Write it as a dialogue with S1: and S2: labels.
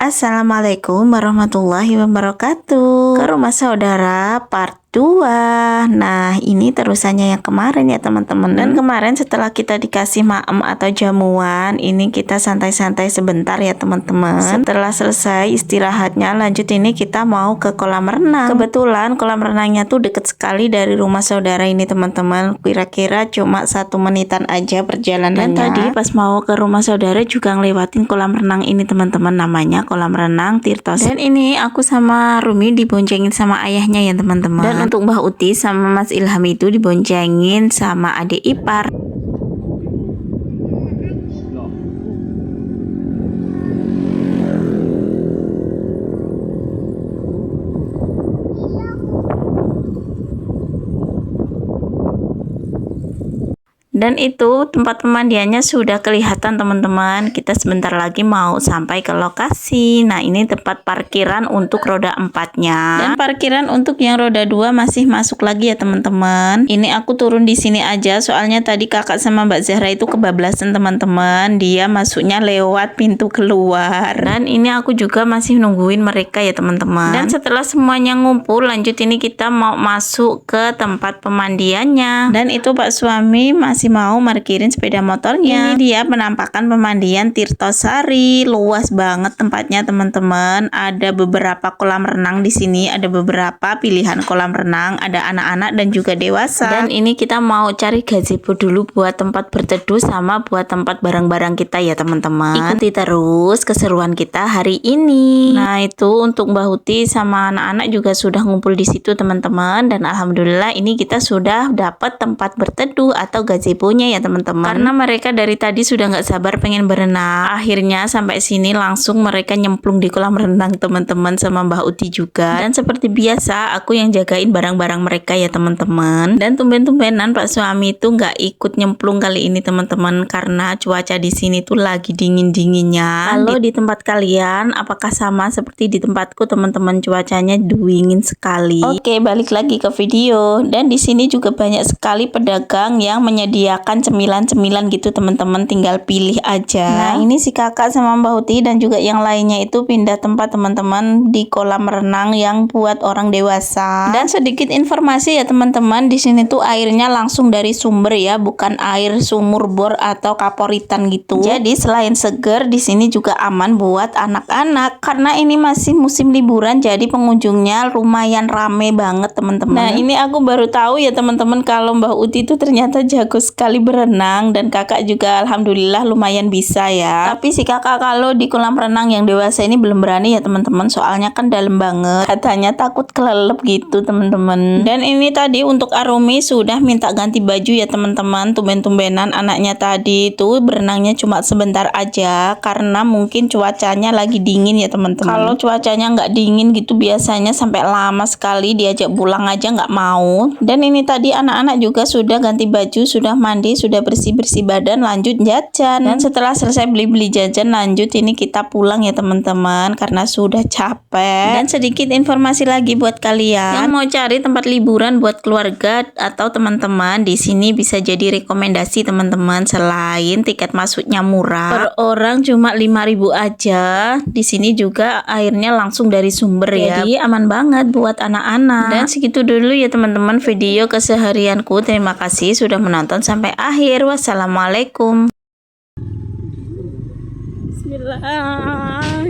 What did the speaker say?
S1: Assalamualaikum warahmatullahi wabarakatuh. Ke rumah saudara part 2. Nah, ini terusannya yang kemarin ya teman-teman. Dan kemarin setelah kita dikasih maem atau jamuan, ini kita santai-santai sebentar ya teman-teman. Setelah selesai istirahatnya, lanjut ini kita mau ke kolam renang. Kebetulan kolam renangnya tuh deket sekali dari rumah saudara ini teman-teman. Kira-kira cuma 1 menitan aja perjalanannya. Dan tadi pas mau ke rumah saudara juga ngelewatin kolam renang ini teman-teman, namanya kolam renang Tirtos. Dan ini aku sama Rumi diboncengin sama ayahnya ya teman-teman. Dan untuk Mbah Uti sama Mas Ilham itu diboncengin sama adik ipar. Dan itu tempat pemandiannya sudah kelihatan teman-teman. Kita sebentar lagi mau sampai ke lokasi. Nah, ini tempat parkiran untuk roda 4-nya. Dan parkiran untuk yang roda 2 masih masuk lagi ya teman-teman. Ini aku turun di sini aja soalnya tadi kakak sama Mbak Zahra itu kebablasan teman-teman. Dia masuknya lewat pintu keluar. Dan ini aku juga masih nungguin mereka ya teman-teman. Dan setelah semuanya ngumpul, lanjut ini kita mau masuk ke tempat pemandiannya. Dan itu Pak suami masih mau parkirin sepeda motornya. Ini dia penampakan pemandian Tirtosari. Luas banget tempatnya teman-teman. Ada beberapa kolam renang di sini, ada beberapa pilihan kolam renang, ada anak-anak dan juga dewasa. Dan ini kita mau cari gazebo dulu buat tempat berteduh sama buat tempat barang-barang kita ya teman-teman. Ikuti terus keseruan kita hari ini. Nah, itu untuk Mbah Uti sama anak-anak juga sudah ngumpul di situ teman-teman, dan alhamdulillah ini kita sudah dapat tempat berteduh atau gazebo ya teman-teman, karena mereka dari tadi sudah nggak sabar pengen berenang. Akhirnya sampai sini langsung mereka nyemplung di kolam renang teman-teman sama Mbah Uti juga. Dan seperti biasa aku yang jagain barang-barang mereka ya teman-teman. Dan tumben-tumbenan Pak suami itu nggak ikut nyemplung kali ini teman-teman, karena cuaca di sini tuh lagi dingin-dinginnya. Kalau di tempat kalian apakah sama seperti di tempatku teman-teman, cuacanya dingin sekali? Oke, balik lagi ke video. Dan di sini juga banyak sekali pedagang yang menyediakan cemilan-cemilan gitu teman-teman, tinggal pilih aja. Nah, ini si kakak sama Mbak Uti dan juga yang lainnya itu pindah tempat teman-teman di kolam renang yang buat orang dewasa. Dan sedikit informasi ya teman-teman, di sini tuh airnya langsung dari sumber ya, bukan air sumur bor atau kaporitan gitu. Jadi selain seger, di sini juga aman buat anak-anak karena ini masih musim liburan, jadi pengunjungnya lumayan rame banget teman-teman. Nah, ini aku baru tahu ya teman-teman kalau Mbak Uti itu ternyata jago sekali berenang, dan kakak juga alhamdulillah lumayan bisa ya. Tapi si kakak kalau di kolam renang yang dewasa ini belum berani ya teman-teman, soalnya kan dalam banget, katanya takut kelelep gitu teman-teman. Dan ini tadi untuk Arumi sudah minta ganti baju ya teman-teman. Tumben-tumbenan anaknya tadi itu berenangnya cuma sebentar aja karena mungkin cuacanya lagi dingin ya teman-teman. Kalau cuacanya nggak dingin gitu biasanya sampai lama sekali, diajak pulang aja nggak mau. Dan ini tadi anak-anak juga sudah ganti baju, sudah mandi, sudah bersih-bersih badan, lanjut jajan. Dan setelah selesai beli-beli jajan, lanjut ini kita pulang ya teman-teman karena sudah capek. Dan sedikit informasi lagi buat kalian yang mau cari tempat liburan buat keluarga atau teman-teman, di sini bisa jadi rekomendasi teman-teman. Selain tiket masuknya murah, per orang cuma 5.000 aja. Di sini juga airnya langsung dari sumber ya. Jadi aman banget buat anak-anak. Dan segitu dulu ya teman-teman video keseharianku. Terima kasih sudah menonton sampai akhir. Wassalamualaikum. Bismillah.